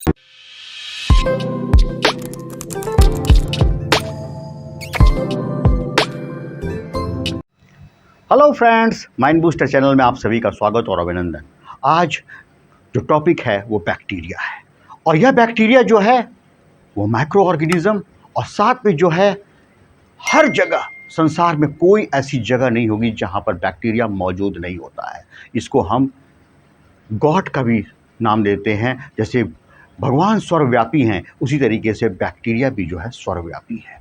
Hello friends, mind booster channel में आप सभी का स्वागत और अभिनंदन। आज जो टॉपिक है वो बैक्टीरिया है, और यह बैक्टीरिया जो है वो माइक्रो ऑर्गेनिज्म, और साथ में जो है हर जगह संसार में कोई ऐसी जगह नहीं होगी जहाँ पर बैक्टीरिया मौजूद नहीं होता है। इसको हम गॉड का भी नाम देते हैं। जैसे भगवान सर्वव्यापी हैं, उसी तरीके से बैक्टीरिया भी जो है सर्वव्यापी है।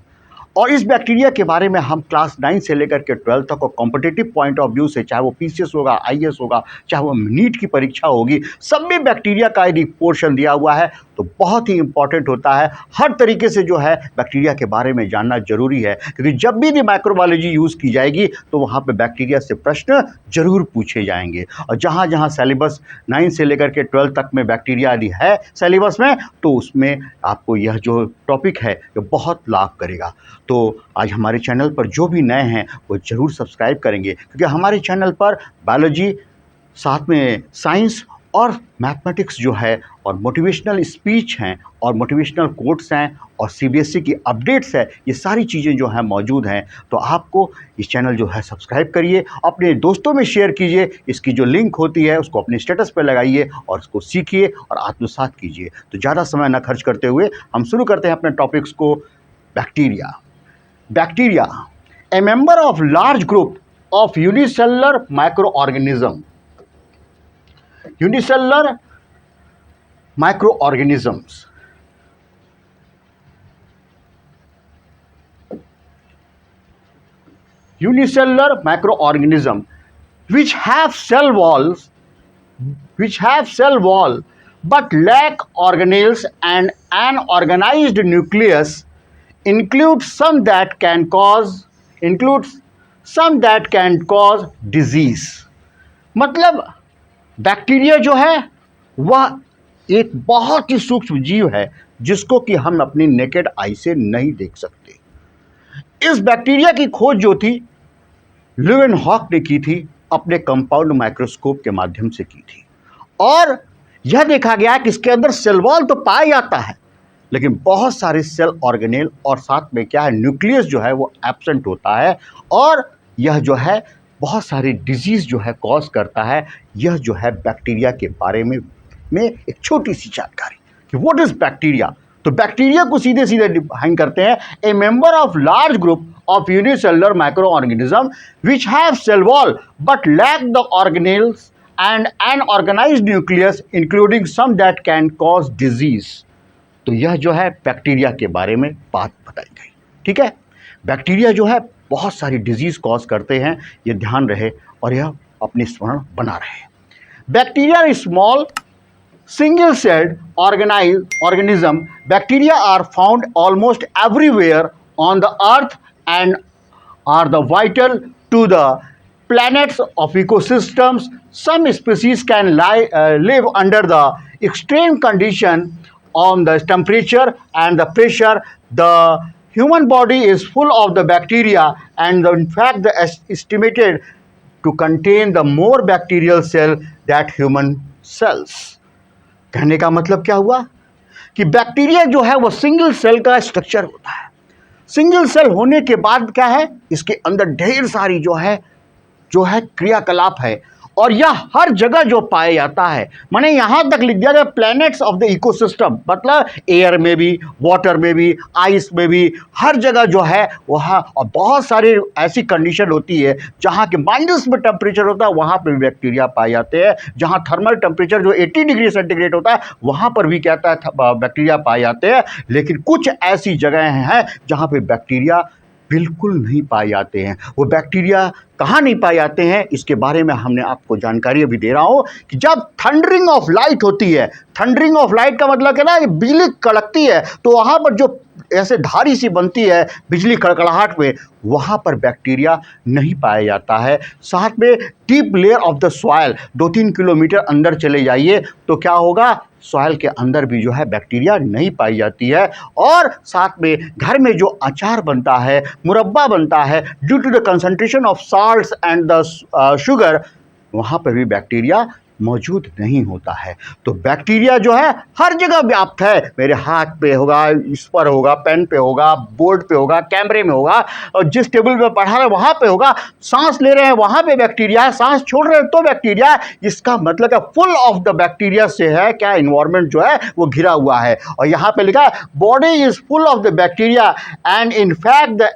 और इस बैक्टीरिया के बारे में हम क्लास 9 से लेकर के 12 तक और कॉम्पिटिटिव पॉइंट ऑफ व्यू से, चाहे वो पीसीएस होगा, आईएएस होगा, चाहे वो नीट की परीक्षा होगी, सब में बैक्टीरिया का यदि पोर्शन दिया हुआ है तो बहुत ही इंपॉर्टेंट होता है। हर तरीके से जो है बैक्टीरिया के बारे में जानना जरूरी है, क्योंकि जब भी माइक्रोबायोलॉजी यूज़ की जाएगी तो वहाँ पर बैक्टीरिया से प्रश्न जरूर पूछे जाएंगे। और जहाँ जहाँ सिलेबस 9 से लेकर के 12 तक में बैक्टीरिया यदि है सिलेबस में, तो उसमें आपको यह जो टॉपिक है ये बहुत लाभ करेगा। तो आज हमारे चैनल पर जो भी नए हैं वो ज़रूर सब्सक्राइब करेंगे, क्योंकि हमारे चैनल पर बायोलॉजी, साथ में साइंस और मैथमेटिक्स जो है, और मोटिवेशनल स्पीच हैं, और मोटिवेशनल कोट्स हैं, और सीबीएसई की अपडेट्स है, ये सारी चीज़ें जो हैं मौजूद हैं। तो आपको इस चैनल जो है सब्सक्राइब करिए, अपने दोस्तों में शेयर कीजिए, इसकी जो लिंक होती है उसको अपने स्टेटस पर लगाइए और उसको सीखिए और आत्मसात कीजिए। तो ज़्यादा समय न खर्च करते हुए हम शुरू करते हैं अपने टॉपिक्स को। Bacteria. Bacteria, a member of large group of unicellular microorganisms. Unicellular microorganisms. Unicellular microorganism which have cell walls, but lack organelles and an organized nucleus, includes some that can cause disease। मतलब bacteria जो है वह एक बहुत ही सूक्ष्म जीव है जिसको कि हम अपनी नेकेड आई से नहीं देख सकते। इस बैक्टीरिया की खोज जो थी ल्यूवेनहॉक ने की थी, अपने कंपाउंड माइक्रोस्कोप के माध्यम से की थी, और यह देखा गया कि इसके अंदर सेल वॉल तो पाया जाता है, लेकिन बहुत सारे सेल ऑर्गेनेल और साथ में क्या है न्यूक्लियस जो है वो एब्सेंट होता है, और यह जो है बहुत सारी डिजीज़ जो है कॉज करता है। यह जो है बैक्टीरिया के बारे में एक छोटी सी जानकारी कि व्हाट इज़ बैक्टीरिया। तो बैक्टीरिया को सीधे सीधे डिफाइन करते हैं, a member of large group of unicellular microorganism which have cell wall but lack the organelles and an organised nucleus including some that can cause disease. तो यह जो है बैक्टीरिया के बारे में बात बताई गई। ठीक है, बैक्टीरिया जो है बहुत सारी डिजीज़ कॉज करते हैं, ये ध्यान रहे और यह अपने स्मरण बना रहे। Bacteria small single celled organism. Bacteria are found almost everywhere on the earth and are the vital to the planets of ecosystems. Some species can live under the extreme condition on the temperature and the pressure. The human body is full of the bacteria, and in fact the estimated to contain the more bacterial cell that human cells. कहने का मतलब क्या हुआ कि bacteria जो है वो single cell का स्ट्रक्चर होता है। सिंगल सेल होने के बाद क्या है, इसके अंदर ढेर सारी जो है क्रियाकलाप है, और यह हर जगह जो पाया जाता है। माने यहाँ तक लिख दिया गया प्लैनेट्स ऑफ द इकोसिस्टम, मतलब एयर में भी, वाटर में भी, आइस में भी, हर जगह जो है वहाँ। और बहुत सारी ऐसी कंडीशन होती है जहाँ के माइनस में टेम्परेचर होता है, वहाँ पर भी बैक्टीरिया पाए जाते हैं। जहाँ थर्मल टेम्परेचर जो 80 डिग्री सेंटीग्रेड होता है, वहाँ पर भी कहता है बैक्टीरिया पाए जाते हैं। लेकिन कुछ ऐसी जगह हैं जहाँ पर बैक्टीरिया बिल्कुल नहीं पाए जाते हैं। वो बैक्टीरिया कहाँ नहीं पाए जाते हैं, इसके बारे में हमने आपको जानकारी अभी दे रहा हूँ कि जब थंडरिंग ऑफ लाइट होती है, थंडरिंग ऑफ लाइट का मतलब क्या है, बिजली कड़कती है, तो वहाँ पर जो ऐसे धारी सी बनती है बिजली कड़कड़ाहट में, वहाँ पर बैक्टीरिया नहीं पाया जाता है। साथ में deep layer of the soil, 2-3 kilometre अंदर चले जाइए तो क्या होगा, सॉइल के अंदर भी जो है बैक्टीरिया नहीं पाई जाती है। और साथ में घर में जो अचार बनता है, मुरब्बा बनता है, due to the concentration of salts and the sugar, वहाँ पर भी बैक्टीरिया मौजूद नहीं होता है। तो बैक्टीरिया जो है हर जगह व्याप्त है, मेरे हाथ पे होगा, इस पर होगा, पेन पे होगा, बोर्ड पे होगा, कैमरे में होगा, और जिस टेबल पे पढ़ा रहे हैं वहाँ पे होगा, सांस ले रहे हैं वहाँ पे बैक्टीरिया है, सांस छोड़ रहे हैं तो बैक्टीरिया है। इसका मतलब है फुल ऑफ द बैक्टीरिया से है क्या, इन्वायरमेंट जो है वो घिरा हुआ है। और यहाँ पे लिखा है body is full of the bacteria and in fact the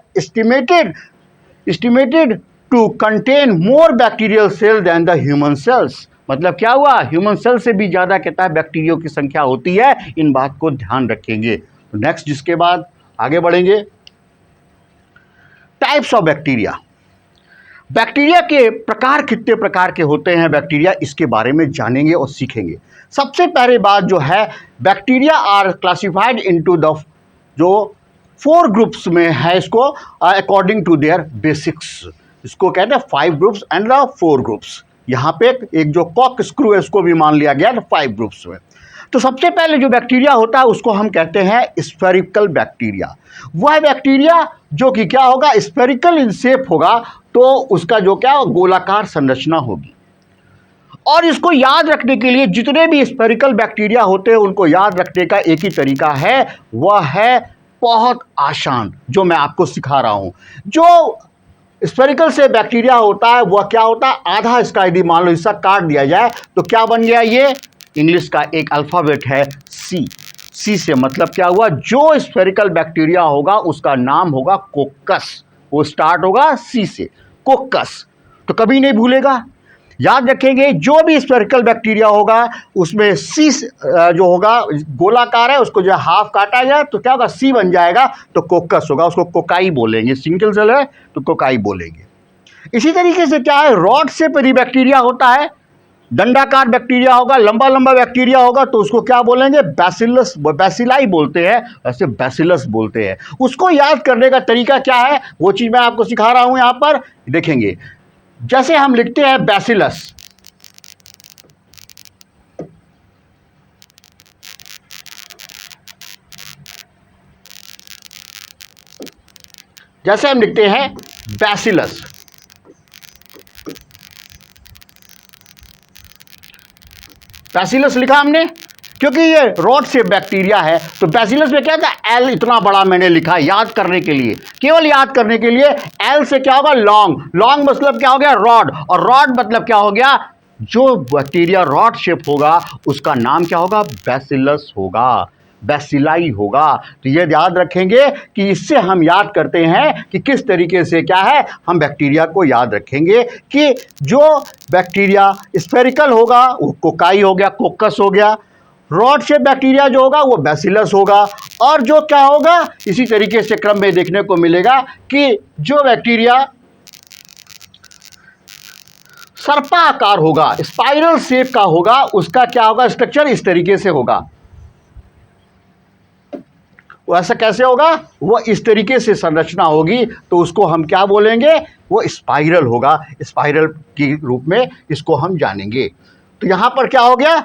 estimated to contain more bacterial cell than the human cells। मतलब क्या हुआ, ह्यूमन सेल से भी ज़्यादा कहता है बैक्टीरिया की संख्या होती है। इन बात को ध्यान रखेंगे। नेक्स्ट जिसके बाद आगे बढ़ेंगे, टाइप्स ऑफ बैक्टीरिया। बैक्टीरिया के प्रकार कितने प्रकार के होते हैं बैक्टीरिया, इसके बारे में जानेंगे और सीखेंगे। सबसे पहले बात जो है, bacteria are classified into the जो 4 ग्रुप्स में है, इसको अकॉर्डिंग टू देयर बेसिक्स। इसको कहते हैं 5 ग्रुप्स एंड द 4 ग्रुप्स। यहाँ पे एक जो कॉक स्क्रू है उसको भी मान लिया गया 5 ग्रुप्स में। तो सबसे पहले जो बैक्टीरिया होता है उसको हम कहते हैं स्फेरिकल बैक्टीरिया। वह बैक्टीरिया जो कि क्या होगा, स्फेरिकल इन शेप होगा, तो उसका जो क्या गोलाकार संरचना होगी। और इसको याद रखने के लिए जितने भी स्फेरिकल बैक्टीरिया होते हैं उनको याद रखने का एक ही तरीका है, वह है बहुत आसान, जो मैं आपको सिखा रहा हूं। जो स्फेरिकल से बैक्टीरिया होता है वह क्या होता है, आधा इसका यदि मान लो हिस्सा काट दिया जाए तो क्या बन गया, ये इंग्लिश का एक अल्फ़ाबेट है सी। सी से मतलब क्या हुआ, जो स्फेरिकल बैक्टीरिया होगा उसका नाम होगा कोक्कस। वो स्टार्ट होगा सी से, कोक्कस। तो कभी नहीं भूलेगा, याद रखेंगे। जो भी स्फेरिकल बैक्टीरिया होगा उसमें सी जो होगा गोलाकार है, उसको जो हाफ काटा जाए तो क्या होगा, सी बन जाएगा, तो कोक्कस होगा। उसको कोकाई बोलेंगे, सिंगल सेल है तो कोकाई बोलेंगे। इसी तरीके से क्या है, रॉड शेप यदि बैक्टीरिया होता है, दंडाकार बैक्टीरिया होगा, लंबा लंबा बैक्टीरिया होगा, तो उसको क्या बोलेंगे, बैसिलस, बैसिलाई बोलते हैं, ऐसे बैसिलस बोलते हैं। उसको याद करने का तरीका क्या है, वो चीज़ मैं आपको सिखा रहा हूँ। यहाँ पर देखेंगे, जैसे हम लिखते हैं बैसिलस, जैसे हम लिखते हैं बैसिलस, बैसिलस लिखा हमने क्योंकि ये रॉड शेप बैक्टीरिया है। तो बैसिलस में क्या था, एल इतना बड़ा मैंने लिखा याद करने के लिए, केवल याद करने के लिए। एल से क्या होगा, लॉन्ग। लॉन्ग मतलब क्या हो गया, रॉड। और रॉड मतलब क्या हो गया, जो बैक्टीरिया रॉड शेप होगा उसका नाम क्या होगा, बैसिलस होगा, बैसिलाई होगा। तो ये याद रखेंगे कि इससे हम याद करते हैं कि किस तरीके से क्या है, हम बैक्टीरिया को याद रखेंगे कि जो बैक्टीरिया स्फेरिकल होगा वो कोकाई हो गया, कोक्कस हो गया। रॉड शेप बैक्टीरिया जो होगा वो बैसिलस होगा। और जो क्या होगा, इसी तरीके से क्रम में देखने को मिलेगा कि जो बैक्टीरिया सर्पाकार होगा, स्पाइरल शेप का होगा, उसका क्या होगा, स्ट्रक्चर इस तरीके से होगा। वो ऐसा कैसे होगा, वो इस तरीके से संरचना होगी, तो उसको हम क्या बोलेंगे, वो स्पाइरल होगा। स्पाइरल के रूप में इसको हम जानेंगे। तो यहां पर क्या हो गया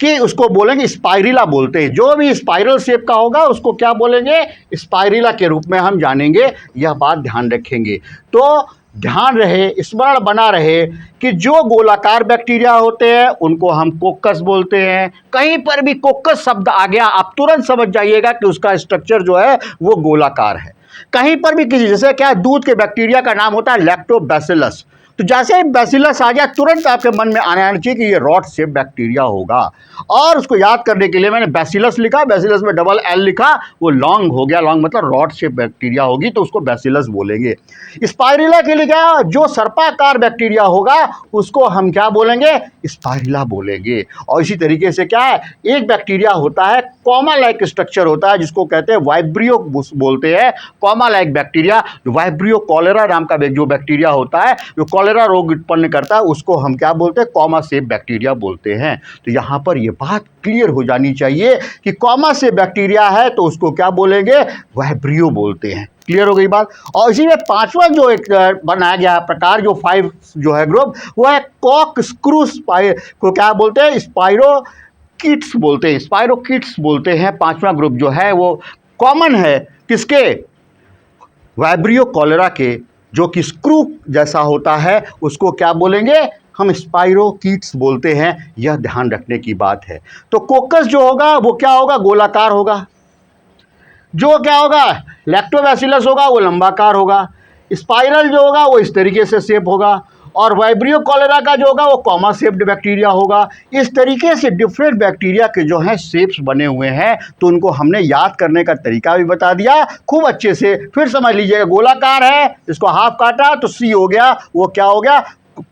कि उसको बोलेंगे स्पाइरिला बोलते हैं। जो भी स्पाइरल शेप का होगा उसको क्या बोलेंगे, स्पाइरिला के रूप में हम जानेंगे। यह बात ध्यान रखेंगे। तो ध्यान रहे, स्मरण बना रहे कि जो गोलाकार बैक्टीरिया होते हैं उनको हम कोक्कस बोलते हैं। कहीं पर भी कोक्कस शब्द आ गया आप तुरंत समझ जाइएगा कि उसका स्ट्रक्चर जो है वो गोलाकार है। कहीं पर भी किसी, जैसे क्या दूध के बैक्टीरिया का नाम होता है लैक्टोबैसिलस, तो जैसे ही बैसिलस आ गया तुरंत आपके मन में आना चाहिए कि ये रॉड शेप बैक्टीरिया होगा। और उसको याद करने के लिए मैंने बैसिलस लिखा, बैसिलस में डबल एल लिखा, वो लॉन्ग हो गया। लॉन्ग मतलब रॉड शेप बैक्टीरिया होगी तो उसको बैसिलस बोलेंगे। स्पाइरिला के लिए क्या, जो सर्पाकार बैक्टीरिया होगा उसको हम क्या बोलेंगे, स्पाइरिला बोलेंगे। और इसी तरीके से क्या है, एक बैक्टीरिया होता है कॉमा लाइक स्ट्रक्चर होता है जिसको कहते हैं वाइब्रियो बोलते हैं। Comma like bacteria, vibrio cholera नाम का जो बैक्टीरिया होता है, जो कॉलेरा रोग उत्पन्न करता है, उसको हम क्या बोलते हैं, कॉमा शेप बैक्टीरिया बोलते हैं। तो यहाँ पर ये बात क्लियर हो जानी चाहिए कि कॉमा शेप बैक्टीरिया है तो उसको क्या बोलेंगे, वाइब्रियो बोलते हैं। क्लियर हो गई बात। और इसी में पांचवा जो एक बनाया गया प्रकार, जो 5 जो है ग्रुप, वो है कॉक स्क्रू को क्या बोलते हैं, स्पाइरोकिट्स बोलते हैं। स्पाइरोकिट्स बोलते हैं। पांचवा ग्रुप जो है वो कॉमन है किसके, वाइब्रियो कॉलेरा के, जो कि स्क्रू जैसा होता है, उसको क्या बोलेंगे हम स्पाइरोकीट्स बोलते हैं, यह ध्यान रखने की बात है। तो कोकस जो होगा वो क्या होगा, गोलाकार होगा। जो क्या होगा, लैक्टोबैसिलस होगा, वो लंबाकार होगा। स्पाइरल जो होगा वो इस तरीके से शेप होगा, और वाइब्रियो कॉलेरा का जो होगा वो कॉमा शेप्ड बैक्टीरिया होगा। इस तरीके से डिफरेंट बैक्टीरिया के जो हैं शेप्स बने हुए हैं, तो उनको हमने याद करने का तरीका भी बता दिया खूब अच्छे से। फिर समझ लीजिएगा, गोलाकार है, इसको हाफ काटा तो सी हो गया, वो क्या हो गया,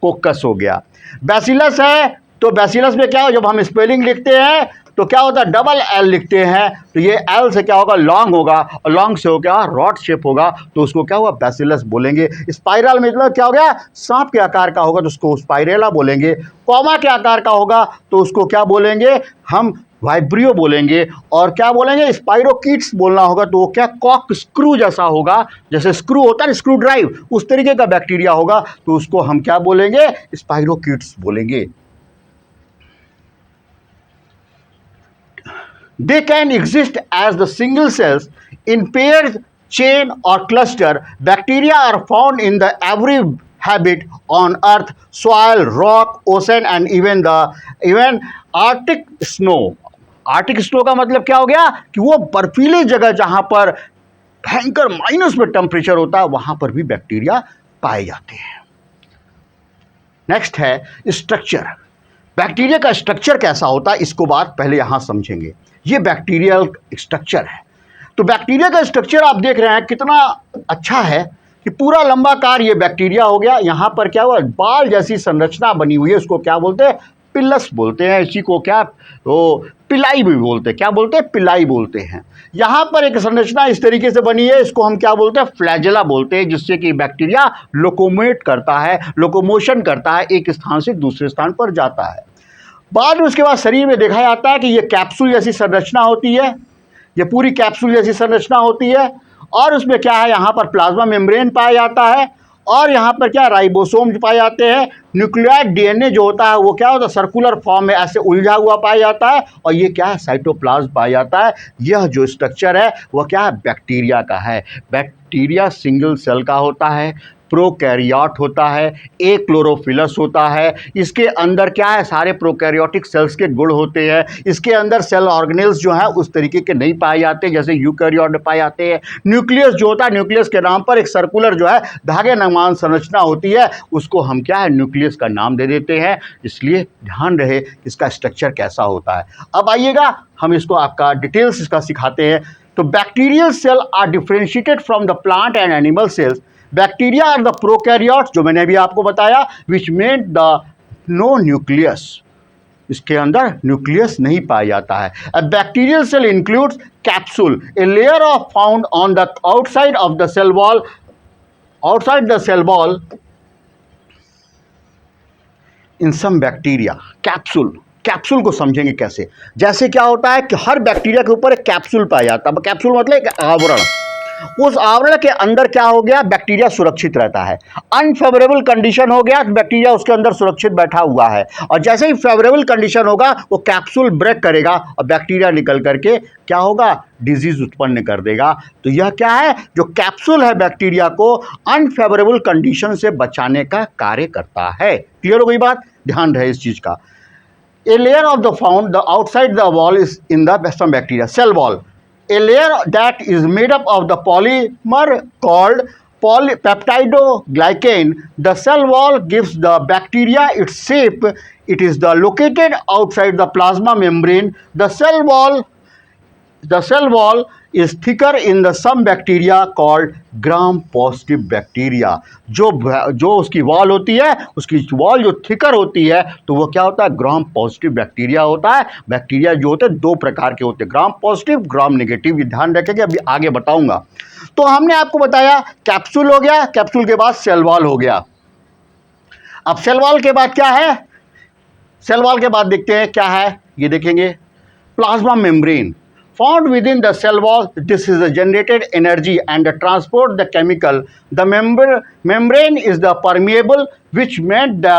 कोकस हो गया। बैसिलस है, तो बैसिलस में क्या हो, जब हम स्पेलिंग लिखते हैं तो क्या होता है, डबल एल लिखते हैं, तो ये एल से क्या होगा, लॉन्ग होगा, और लॉन्ग से हो क्या, रॉड शेप होगा, तो उसको क्या हुआ, बैसिलस बोलेंगे। स्पाइरल में मतलब क्या हो गया, सांप के आकार का होगा तो उसको स्पाइरेला बोलेंगे। कॉमा के आकार का होगा तो उसको क्या बोलेंगे, हम वाइब्रियो बोलेंगे। और क्या बोलेंगे, स्पाइरोकीट्स बोलना होगा तो वो क्या, कॉक स्क्रू जैसा होगा, जैसे स्क्रू होता है ना, स्क्रू ड्राइव, उस तरीके का बैक्टीरिया होगा, तो उसको हम क्या बोलेंगे, स्पाइरोकीट्स बोलेंगे। They can exist as the single cells in pairs, chain or cluster. Bacteria are found in the every habit on earth, soil, rock, ocean and even Arctic snow. Arctic snow का मतलब क्या हो गया कि वो बर्फीली जगह जहां पर भयंकर माइनस में टेम्परेचर होता है वहां पर भी बैक्टीरिया पाए जाते हैं। नेक्स्ट है स्ट्रक्चर। बैक्टीरिया का स्ट्रक्चर कैसा होता है, इसको बात पहले यहां समझेंगे। ये बैक्टीरियल स्ट्रक्चर है। तो बैक्टीरिया का स्ट्रक्चर आप देख रहे हैं कितना अच्छा है कि पूरा लंबाकार ये बैक्टीरिया हो गया। यहाँ पर क्या हुआ, बाल जैसी संरचना बनी हुई है, उसको क्या बोलते हैं, पिलस बोलते हैं। इसी को क्या, तो पिलाई भी बोलते हैं। क्या बोलते हैं, पिलाई बोलते हैं। यहाँ पर एक संरचना इस तरीके से बनी है, इसको हम क्या बोलते हैं, फ्लैजेला बोलते हैं, जिससे कि बैक्टीरिया लोकोमेट करता है, लोकोमोशन करता है, एक स्थान से दूसरे स्थान पर जाता है। बाद में उसके बाद शरीर में देखा जाता है कि ये कैप्सूल जैसी संरचना होती है, ये पूरी कैप्सूल जैसी संरचना होती है, और उसमें क्या है, यहाँ पर प्लाज्मा मेम्ब्रेन पाया जाता है, और यहाँ पर क्या, राइबोसोम पाए जाते हैं। न्यूक्लियोइड डीएनए जो होता है वो क्या होता है, सर्कुलर फॉर्म में ऐसे उलझा हुआ पाया जाता है, और ये क्या है, साइटोप्लाज्म पाया जाता है। यह जो स्ट्रक्चर है वो क्या है, बैक्टीरिया का है। बैक्टीरिया सिंगल सेल का होता है, प्रोकैरियोट होता है, एक क्लोरोफिलस होता है। इसके अंदर क्या है, सारे प्रोकैरियोटिक सेल्स के गुण होते हैं। इसके अंदर सेल ऑर्गेनेल्स जो है उस तरीके के नहीं पाए जाते जैसे यूकैरियोट में पाए जाते हैं। न्यूक्लियस जो होता है, न्यूक्लियस के नाम पर एक सर्कुलर जो है धागे नमान संरचना होती है, उसको हम क्या है, न्यूक्लियस का नाम दे देते हैं। इसलिए ध्यान रहे इसका स्ट्रक्चर कैसा होता है। अब आइएगा हम इसको आपका डिटेल्स इसका सिखाते हैं। तो bacterial cell are differentiated from the plant and animal cells. Bacteria are the prokaryotes, जो मैंने अभी आपको बताया, which made the no nucleus. इसके अंदर न्यूक्लियस नहीं पाया जाता है। A bacterial cell includes capsule, a layer of found on the outside of the cell wall, outside the cell wall in some bacteria. Capsule, capsule को समझेंगे कैसे। जैसे क्या होता है कि हर बैक्टीरिया के ऊपर एक कैप्सूल पाया जाता है। कैप्सूल मतलब एक आवरण, उस आवरण के अंदर क्या हो गया, बैक्टीरिया सुरक्षित रहता है। अनफेवरेबल कंडीशन हो गया तो बैक्टीरिया उसके अंदर सुरक्षित बैठा हुआ है, और जैसे ही फेवरेबल कंडीशन होगा वो कैप्सूल ब्रेक करेगा और बैक्टीरिया निकल करके क्या होगा, डिजीज उत्पन्न कर देगा। तो यह क्या है, जो कैप्सूल है बैक्टीरिया को अनफेवरेबल कंडीशन से बचाने का कार्य करता है। क्लियर हो गई बात, ध्यान रहे इस चीज का। A layer of the found the outside the wall is in the some bacteria, cell wall. A layer that is made up of the polymer called polypeptidoglycan. The cell wall gives the bacteria its shape. It is the located outside the plasma membrane. The cell wall is thicker in the some bacteria called gram positive bacteria. जो उसकी wall होती है, उसकी wall जो thicker होती है, तो वो क्या होता है, ग्राम पॉजिटिव बैक्टीरिया होता है। बैक्टीरिया जो होते हैं दो प्रकार के होते हैं, ग्राम पॉजिटिव, ग्राम नेगेटिव। ये ध्यान रखेंगे, अभी आगे बताऊंगा। तो हमने आपको बताया कैप्सूल हो गया, कैप्सूल के बाद सेल वॉल हो गया। अब सेल वॉल के बाद क्या है, सेल वॉल के बाद देखते हैं क्या है, ये देखेंगे plasma membrane found within the cell wall. This is the generated energy and the transport the chemical. The membrane is the permeable, which meant the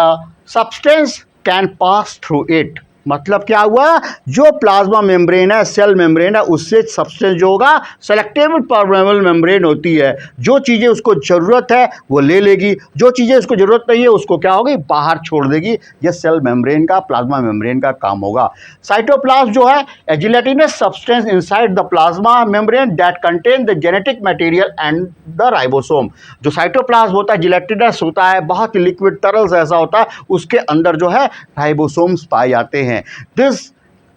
substance can pass through it. मतलब क्या हुआ, जो प्लाज्मा मेम्ब्रेन है, cell membrane है, उससे substance जो होगा selective permeable membrane होती है, जो चीज़ें उसको ज़रूरत है वो ले लेगी, जो चीज़ें उसको ज़रूरत नहीं है उसको क्या होगी, बाहर छोड़ देगी। यह सेल मेम्ब्रेन का, प्लाज्मा मेम्ब्रेन का काम होगा। साइटोप्लाज्म जो है a gelatinous substance inside the plasma membrane that contain the genetic material and the ribosome। जो साइटोप्लाज्म होता है जिलेटिनस होता है, बहुत ही लिक्विड तरल सा ऐसा होता है, उसके अंदर जो है राइबोसोम्स पाए जाते हैं। दिस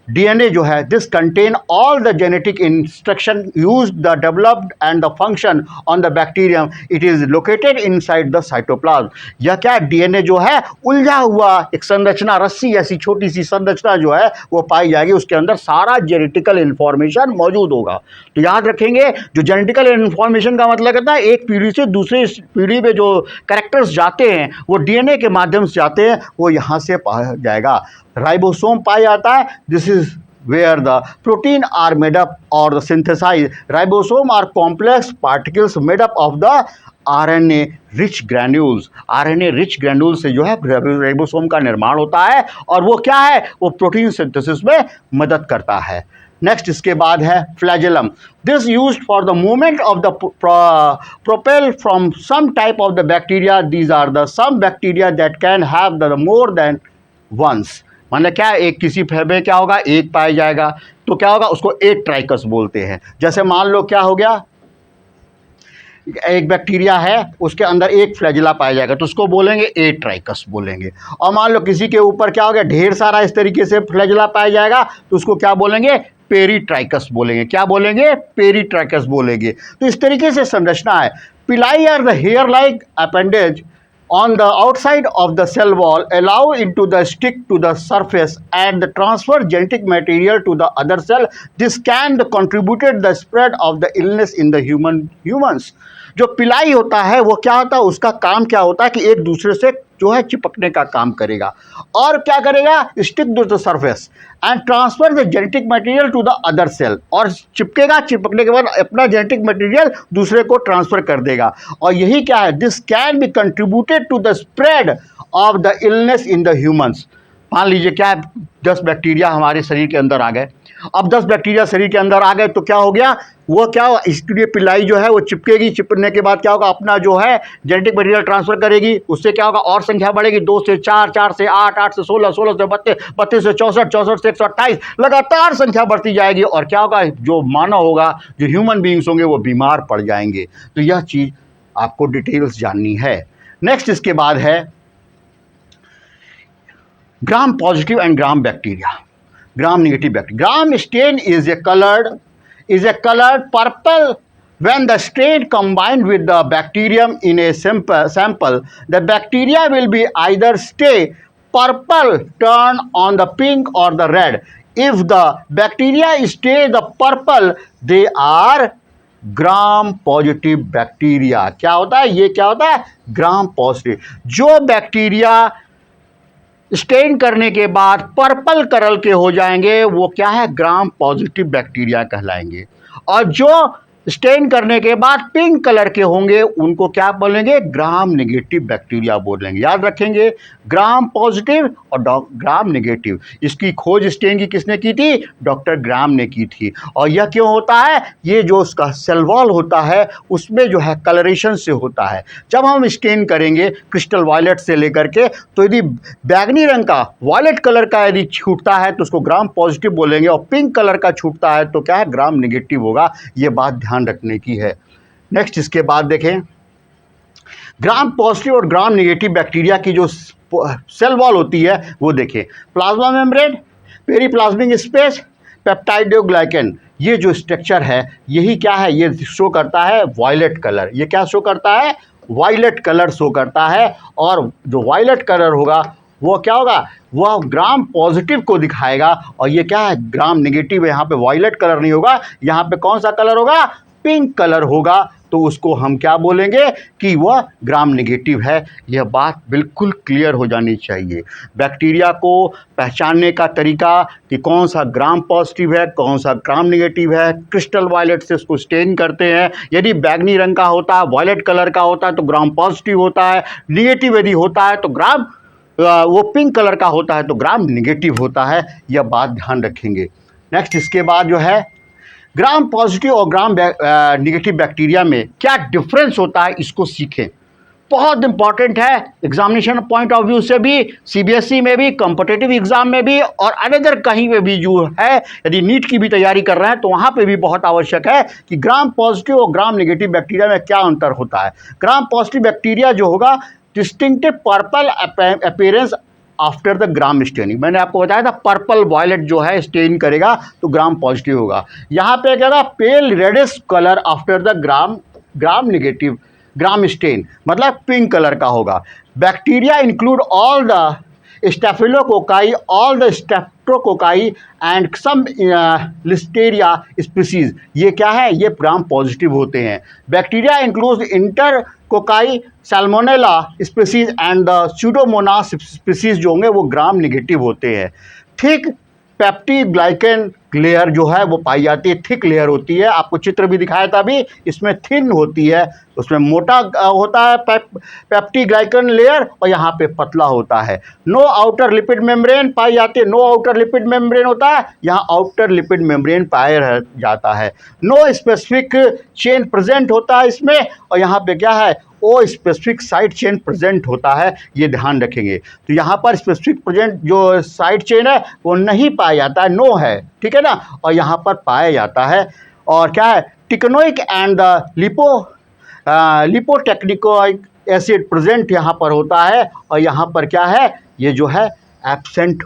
DNA जो है, this contain all the genetic instruction use the developed and the function on the bacterium, it is located inside the cytoplasm. यह क्या, DNA जो है उलझा हुआ एक संरचना, रस्सी ऐसी छोटी सी संरचना जो है वो पाई जाएगी, उसके अंदर सारा जेनेटिकल इंफॉर्मेशन मौजूद होगा। तो याद रखेंगे, जो जेनेटिकल इंफॉर्मेशन का मतलब कहता है एक पीढ़ी से दूसरी पीढ़ी में जो कैरेक्टर्स जाते हैं वो DNA के माध्यम से जाते हैं, वो यहाँ से पाया जाएगा। राइबोसोम पाया जाता है, this is where the protein are made up और the synthesise. Ribosome are complex particles made up of the RNA rich granules. RNA rich granule से जो है राइबोसोम का निर्माण होता है, और वो क्या है, वो प्रोटीन सिंथेसिस में मदद करता है। नेक्स्ट इसके बाद है flagellum. This used for the movement of the propel from some type of the bacteria. These are the some bacteria that can have the more than ones. मतलब क्या, एक किसी में क्या होगा, एक पाया जाएगा, तो क्या होगा, उसको एक ट्राइकस बोलते हैं। जैसे मान लो क्या हो गया, एक बैक्टीरिया है उसके अंदर एक फ्लैजिला पाया जाएगा तो उसको बोलेंगे ए ट्राइकस बोलेंगे। और मान लो किसी के ऊपर क्या हो गया, ढेर सारा इस तरीके से फ्लैजिला पाया जाएगा तो उसको क्या बोलेंगे, पेरीट्राइकस बोलेंगे। क्या बोलेंगे, पेरीट्राइकस बोलेंगे। तो इस तरीके से संरचना है। Pili are the hair like appendage on the outside of the cell wall, allow into the stick to the surface and transfer genetic material to the other cell. This can contributed the spread of the illness in the humans। जो पिलाई होता है वो क्या होता है, उसका काम क्या होता है कि एक दूसरे से जो है चिपकने का काम करेगा, और क्या करेगा, stick to the surface and transfer the genetic material to the other cell. और चिपकेगा, चिपकने के बाद अपना जेनेटिक मटेरियल दूसरे को ट्रांसफर कर देगा। और यही क्या है, this can be contributed to the spread of the illness in the humans. मान लीजिए क्या है, 10 बैक्टीरिया हमारे शरीर के अंदर आ गए। अब 10 बैक्टीरिया शरीर के अंदर आ गए तो क्या हो गया, वो क्या होगा, इसलिए पिलाई जो है वो चिपकेगी, चिपकने के बाद क्या होगा, अपना जो है जेनेटिक मटेरियल ट्रांसफर करेगी, उससे क्या होगा, और संख्या बढ़ेगी, 2 से 4, 4 से 8, 8 से 16, 16 से 32, 32 से 64, 64 से 128, लगातार संख्या बढ़ती जाएगी। और क्या होगा, जो मानव होगा, जो ह्यूमन बींग्स होंगे वो बीमार पड़ जाएंगे। तो यह चीज़ आपको डिटेल्स जाननी है। नेक्स्ट इसके बाद है gram positive and gram bacteria, gram negative bacteria. Gram stain is a colored purple when the strain combined with the bacterium in a sample. The bacteria will be either stay purple, turn on the pink or the red. If the bacteria stay the purple, they are gram positive bacteria. क्या होता है, ये क्या होता है, gram positive. जो bacteria stand करने के बाद पर्पल कलर के हो जाएंगे वो क्या है, ग्राम पॉजिटिव बैक्टीरिया कहलाएंगे। और जो स्टेन करने के बाद पिंक कलर के होंगे उनको क्या बोलेंगे, ग्राम नेगेटिव बैक्टीरिया बोलेंगे। याद रखेंगे, ग्राम पॉजिटिव और ग्राम नेगेटिव। इसकी खोज स्टेन की किसने की थी, डॉक्टर ग्राम ने की थी। और यह क्यों होता है, ये जो उसका सेल वॉल होता है उसमें जो है कलरेशन से होता है। जब हम स्टेन करेंगे क्रिस्टल वायलेट से लेकर के, तो यदि बैगनी रंग का वायलेट कलर का यदि छूटता है तो उसको ग्राम पॉजिटिव बोलेंगे, और पिंक कलर का छूटता है तो क्या है, ग्राम नेगेटिव होगा। ये बात ध्यान रखने की है। नेक्स्ट इसके बाद देखें, ग्राम पॉजिटिव और ग्राम नेगेटिव बैक्टीरिया की जो सेल वॉल होती है वो देखें। Plasma membrane, periplasmic space, peptidoglycan, ये जो स्ट्रक्चर है यही क्या है, ये शो करता है वायलेट कलर। ये क्या शो करता है, वायलेट कलर शो करता है। और जो वायलेट कलर होगा वो क्या होगा, वह ग्राम पॉजिटिव को दिखाएगा। और ये क्या है, ग्राम नेगेटिव है। यहाँ पे वायलेट कलर नहीं होगा, यहाँ पे कौन सा कलर होगा, पिंक कलर होगा। तो उसको हम क्या बोलेंगे कि वह ग्राम नेगेटिव है। यह बात बिल्कुल क्लियर हो जानी चाहिए। बैक्टीरिया को पहचानने का तरीका कि कौन सा ग्राम पॉजिटिव है, कौन सा ग्राम नेगेटिव है, क्रिस्टल वायलेट से उसको स्टेन करते हैं। यदि बैगनी रंग का होता है, वायलेट कलर का होता है तो ग्राम पॉजिटिव होता है, नेगेटिव यदि होता है तो ग्राम वो पिंक कलर का होता है तो ग्राम निगेटिव होता है, यह बात ध्यान रखेंगे। नेक्स्ट इसके बाद जो है ग्राम पॉजिटिव और ग्राम निगेटिव बैक्टीरिया में क्या डिफरेंस होता है, इसको सीखें। बहुत इंपॉर्टेंट है एग्जामिनेशन पॉइंट ऑफ व्यू से भी, सीबीएसई में भी, कॉम्पिटिटिव एग्जाम में भी और अनदर कहीं पे भी जो है, यदि नीट की भी तैयारी कर रहे हैं तो वहाँ पे भी बहुत आवश्यक है कि ग्राम पॉजिटिव और ग्राम नेगेटिव बैक्टीरिया में क्या अंतर होता है। ग्राम पॉजिटिव बैक्टीरिया जो होगा distinctive purple appearance after the gram staining, मैंने आपको बताया था पर्पल वॉयलेट जो है स्टेन करेगा तो ग्राम पॉजिटिव होगा। यहाँ पे क्या था, pale reddish colour after the gram negative, gram stain मतलब पिंक कलर का होगा। Bacteria include all the staphylococci, all the streptococci and some listeria species, ये क्या है, ये ग्राम पॉजिटिव होते हैं। Bacteria include enterococci, salmonella species and the pseudomonas species जो होंगे वो ग्राम निगेटिव होते हैं। थिक पेप्टिग्लाइकन लेयर जो है वो पाई जाती है, थिक लेयर होती है, आपको चित्र भी दिखाया था अभी, इसमें थिन होती है, उसमें मोटा होता है पेप्टिग्लाइकन लेयर और यहाँ पे पतला होता है। नो आउटर लिपिड मेम्ब्रेन पाई जाती है, नो आउटर लिपिड मेम्ब्रेन होता है, यहाँ आउटर लिपिड मेम्ब्रेन पाया जाता है। नो स्पेसिफिक चेन प्रेजेंट होता है इसमें और यहाँ पे क्या है, ओ स्पेसिफिक साइड चेन प्रेजेंट होता है, ये ध्यान रखेंगे। तो यहाँ पर स्पेसिफिक प्रेजेंट जो साइड चेन है वो नहीं पाया जाता है, नो है, ठीक है ना, और यहाँ पर पाया जाता है। और क्या है, टिकनोइक एंड लिपोटेक्निकोइक एसिड प्रेजेंट यहाँ पर होता है और यहाँ पर क्या है, ये जो है एब्सेंट,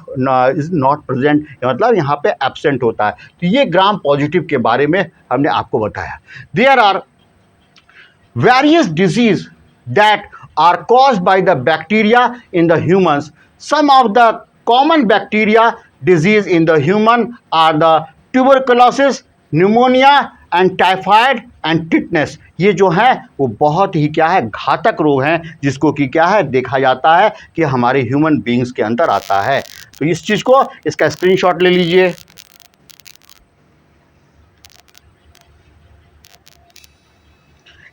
इज नॉट प्रेजेंट, मतलब यहाँ पे एब्सेंट होता है। तो ये ग्राम पॉजिटिव के बारे में हमने आपको बताया। There are various disease that are caused by the bacteria in the humans. Some of the common bacteria disease in the human are the tuberculosis, pneumonia and typhoid and tetanus. ये जो है वो बहुत ही क्या है, घातक रोग हैं जिसको कि क्या है देखा जाता है कि हमारे ह्यूमन बींग्स के अंदर आता है। तो इस चीज़ को, इसका स्क्रीनशॉट ले लीजिए।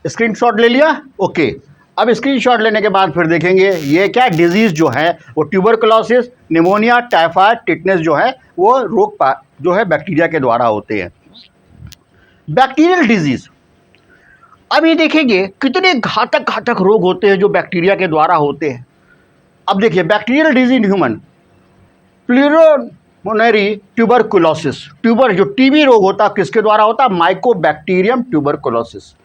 स्क्रीनशॉट ले लिया, ओके। अब स्क्रीनशॉट लेने के बाद फिर देखेंगे ये क्या डिजीज़ जो है वो ट्यूबरकुलोसिस, निमोनिया, टाइफाइड, टिटनेस जो है वो रोग जो है बैक्टीरिया के द्वारा होते हैं। बैक्टीरियल डिजीज़, अब ये देखेंगे कितने घातक रोग होते हैं जो बैक्टीरिया के द्वारा होते हैं। अब देखिए bacterial disease in human, pulmonary tuberculosis, tuber जो टीबी रोग होता है किसके द्वारा होता है, mycobacterium tuberculosis,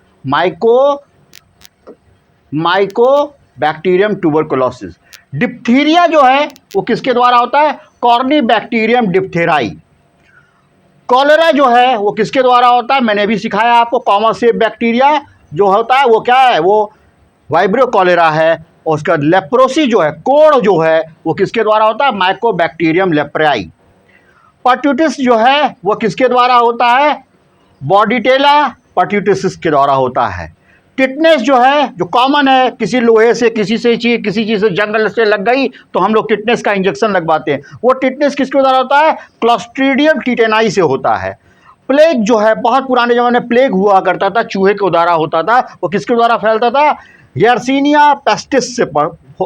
mycobacterium tuberculosis. Diphtheria जो है वो किसके द्वारा होता है, कॉर्नीबैक्टीरियम डिप्थेराई। कॉलेरा जो है वो किसके द्वारा होता है, मैंने भी सिखाया आपको, कॉमनसेप बैक्टीरिया जो होता है वो क्या है, वो वाइब्रियो कॉलेरा है। और उसका लेप्रोसी जो है, कोड़ जो है वो किसके द्वारा होता है, माइकोबैक्टीरियम लेप्राई। पर्ट्यूटिस जो है वो किसके द्वारा होता है, बॉडीटेला पर्ट्यूटिस के द्वारा होता है। टिटनेस जो है जो कॉमन है, किसी लोहे से, किसी चीज़ से जंगल से लग गई तो हम लोग टिटनेस का इंजेक्शन लगवाते हैं, वो टिटनेस किसके द्वारा होता है, क्लॉस्ट्रीडियम टिटेनाई से होता है। प्लेग जो है, बहुत पुराने ज़माने में प्लेग हुआ करता था, चूहे के द्वारा होता था, वो किसके द्वारा फैलता था, यर्सीनिया पेस्टिस से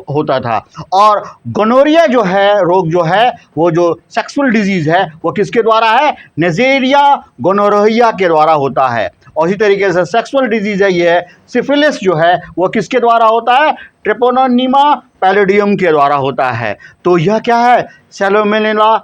होता था। और गोनोरिया जो है रोग जो है वो जो सेक्सुअल डिजीज़ है वो किसके द्वारा है, नेजेरिया गोनोरिया के द्वारा होता है। और इसी तरीके से सेक्सुअल डिजीज़ है ये सिफिलिस जो है वो किसके द्वारा होता है, ट्रेपोनोनिमा पैलिडियम के द्वारा होता है। तो यह क्या है, सैल्मोनेला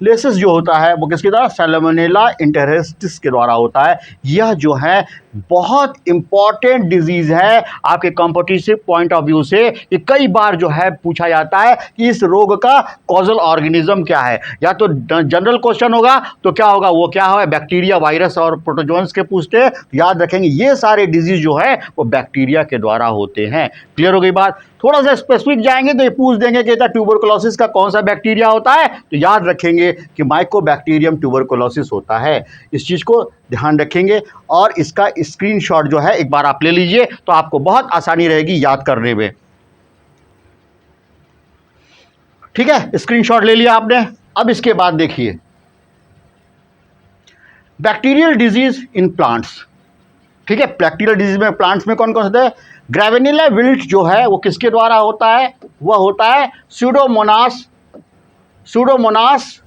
लेसिस जो होता है वो किसके द्वारा, सैल्मोनेला इंटेरेस्टिस के द्वारा होता है। यह जो है बहुत इम्पॉर्टेंट डिजीज़ है आपके कॉम्पिटिटिव पॉइंट ऑफ व्यू से। ये कई बार जो है पूछा जाता है कि इस रोग का कॉजल ऑर्गेनिज्म क्या है, या तो जनरल क्वेश्चन होगा तो क्या होगा, वो क्या है, बैक्टीरिया, वायरस और प्रोटोजोन्स के पूछते हैं। याद रखेंगे ये सारे डिजीज़ जो है वो बैक्टीरिया के द्वारा होते हैं। क्लियर हो गई बात। थोड़ा सा स्पेसिफिक जाएंगे तो ये पूछ देंगे कि ट्यूबरकुलोसिस का कौन सा बैक्टीरिया होता है, तो याद रखेंगे कि माइकोबैक्टीरियम ट्यूबरकुलोसिस होता है। इस चीज़ को ध्यान रखेंगे और इसका स्क्रीनशॉट जो है एक बार आप ले लीजिए तो आपको बहुत आसानी रहेगी याद करने में। ठीक है, स्क्रीनशॉट ले लिया आपने। अब इसके बाद देखिए बैक्टीरियल डिजीज इन प्लांट्स। ठीक है, बैक्टीरियल डिजीज में प्लांट्स में कौन कौन से होते हैं, ग्रेविनिला विल्ट जो है वो किसके द्वारा होता है? वह होता है सूडोमोनास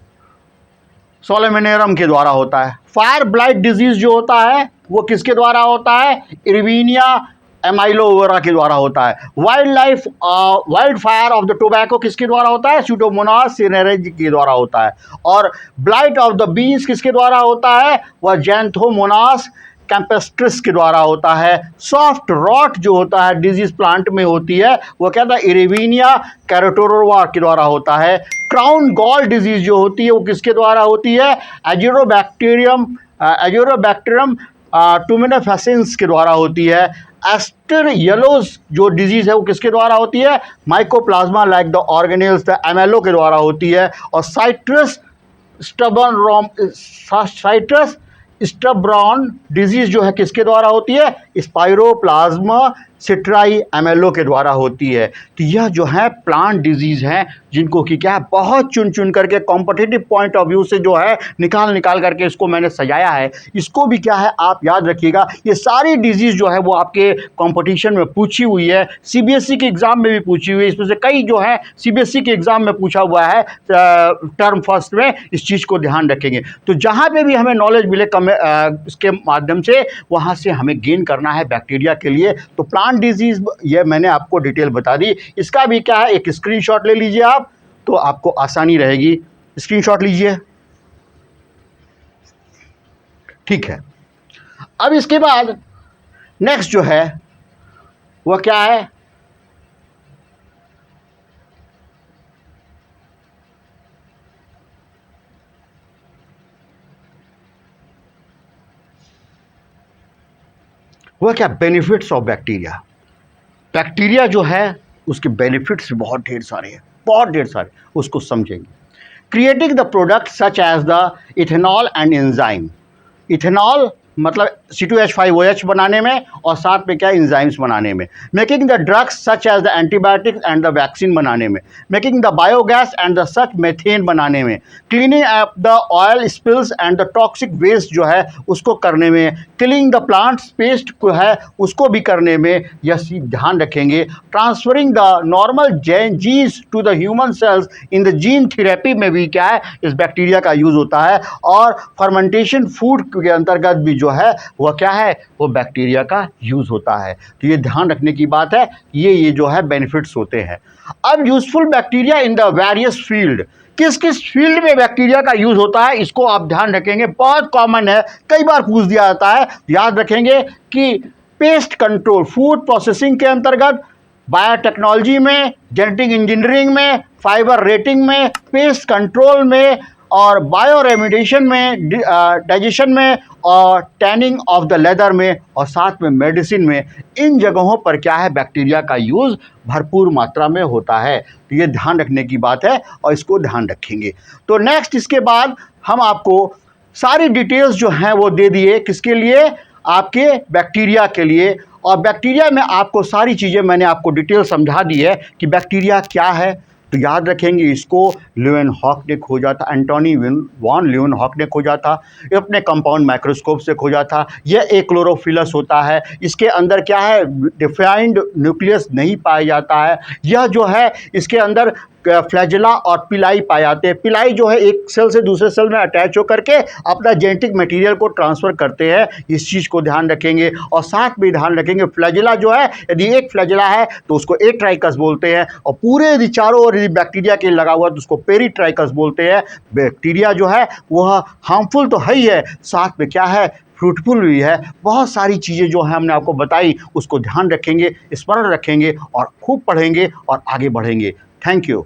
सोलेमिनेरम के द्वारा होता है। फायर ब्लाइट डिजीज जो होता है वो किसके द्वारा होता है? इरविनिया एमाइलोवेरा के द्वारा होता है। Wild fire of the tobacco किसके द्वारा होता है? सूडोमोनास सिनेरेज के द्वारा होता है। और ब्लाइट ऑफ द बीन्स किसके द्वारा होता है? वह जैंथोमोनास कैंपेस्ट्रिस के द्वारा होता है। सॉफ्ट रॉट जो होता है डिजीज प्लांट में होती है वो क्या था? इरेविनिया कैरोटोरोवा के द्वारा होता है। क्राउन गॉल डिजीज जो होती है वो किसके द्वारा होती है? एजिरोबैक्टीरियम टुमिनोफेसिन्स के द्वारा होती है। एस्टर येलोज जो डिजीज है वो किसके द्वारा होती है? Mycoplasma like the organelles the MLO के द्वारा होती है। और साइट्रस स्टब्रॉन डिजीज जो है किसके द्वारा होती है? स्पाइरोप्लाज्मा सिट्राई एमएलओ के द्वारा होती है। तो यह जो है प्लांट डिजीज हैं जिनको कि क्या है बहुत चुन चुन करके कॉम्पिटिटिव पॉइंट ऑफ व्यू से जो है निकाल करके इसको मैंने सजाया है। इसको भी क्या है आप याद रखिएगा, ये सारी डिजीज जो है वो आपके कंपटीशन में पूछी हुई है, सीबीएसई के एग्जाम में भी पूछी हुई है। इसमें से कई जो है सीबीएसई के एग्जाम में पूछा हुआ है टर्म फर्स्ट में, इस चीज़ को ध्यान रखेंगे। तो जहाँ पे भी हमें नॉलेज मिले इसके माध्यम से वहाँ से हमें गेन करना है बैक्टीरिया के लिए। तो प्लांट डिजीज ये मैंने आपको डिटेल बता दी। इसका भी क्या है, एक स्क्रीनशॉट ले लीजिए आप, तो आपको आसानी रहेगी। स्क्रीनशॉट लीजिए, ठीक है। अब इसके बाद नेक्स्ट जो है वह क्या है? वह क्या? Benefits of bacteria. बैक्टीरिया जो है उसके बेनिफिट्स बहुत ढेर सारे हैं, बहुत ढेर सारे, उसको समझेंगे। Creating the product such as the ethanol and enzyme. Ethanol मतलब C2H5OH बनाने में और साथ में क्या एंजाइम्स बनाने में। Making the drugs such as the antibiotics and the vaccine बनाने में। Making the biogas and the such methane बनाने में। Cleaning up the oil spills and the toxic waste जो है उसको करने में। किलिंग द प्लांट्स पेस्ट को है उसको भी करने में, यह ध्यान रखेंगे। Transferring the normal genes to the human cells in the gene therapy में भी क्या है इस बैक्टीरिया का यूज़ होता है। और फर्मेंटेशन फूड के अंतर्गत भी जो है वह क्या है, वो बैक्टीरिया का यूज़ होता है। तो ये ध्यान रखने की बात है, ये जो है बेनिफिट्स होते हैं। अब useful bacteria in the various field, किस किस फील्ड में बैक्टीरिया का यूज़ होता है इसको आप ध्यान रखेंगे। बहुत कॉमन है, कई बार पूछ दिया जाता है। याद रखेंगे कि पेस्ट कंट्रोल, फूड प्रोसेसिंग के अंतर्गत, बायोटेक्नोलॉजी में, जेनेटिक इंजीनियरिंग में, फाइबर रेटिंग में, पेस्ट कंट्रोल में, और बायो रेमिडिएशन में, डाइजेशन में, और टैनिंग ऑफ द लेदर में, और साथ में मेडिसिन में। इन जगहों पर क्या है बैक्टीरिया का यूज़ भरपूर मात्रा में होता है। तो ये ध्यान रखने की बात है और इसको ध्यान रखेंगे। तो नेक्स्ट इसके बाद हम आपको सारी डिटेल्स जो हैं वो दे दिए, किसके लिए? आपके बैक्टीरिया के लिए। और बैक्टीरिया में आपको सारी चीज़ें मैंने आपको डिटेल समझा दी है कि बैक्टीरिया क्या है। तो याद रखेंगे इसको ल्यूवेनहॉक ने खोजा था, एंटोनी वॉन ल्यूवेनहॉक ने खोजा था। ये अपने कंपाउंड माइक्रोस्कोप से खोजा था। यह एक क्लोरोफिलस होता है, इसके अंदर क्या है डिफाइंड न्यूक्लियस नहीं पाया जाता है। यह जो है इसके अंदर फ्लैजेला और पिलाई पाए जाते हैं। पिलाई जो है एक सेल से दूसरे सेल में अटैच होकर के अपना जेनेटिक मटेरियल को ट्रांसफ़र करते हैं, इस चीज़ को ध्यान रखेंगे। और साथ में ध्यान रखेंगे फ्लैजेला जो है, यदि एक फ्लैजेला है तो उसको एट्राइकस बोलते हैं, और पूरे यदि चारों ओर यदि बैक्टीरिया के लगा हुआ तो उसको पेरीट्राइकस बोलते हैं। बैक्टीरिया जो है वह हार्मफुल तो है ही है, साथ में क्या है फ्रूटफुल भी है। बहुत सारी चीज़ें जो है हमने आपको बताई उसको ध्यान रखेंगे, स्मरण रखेंगे और खूब पढ़ेंगे और आगे बढ़ेंगे। Thank you.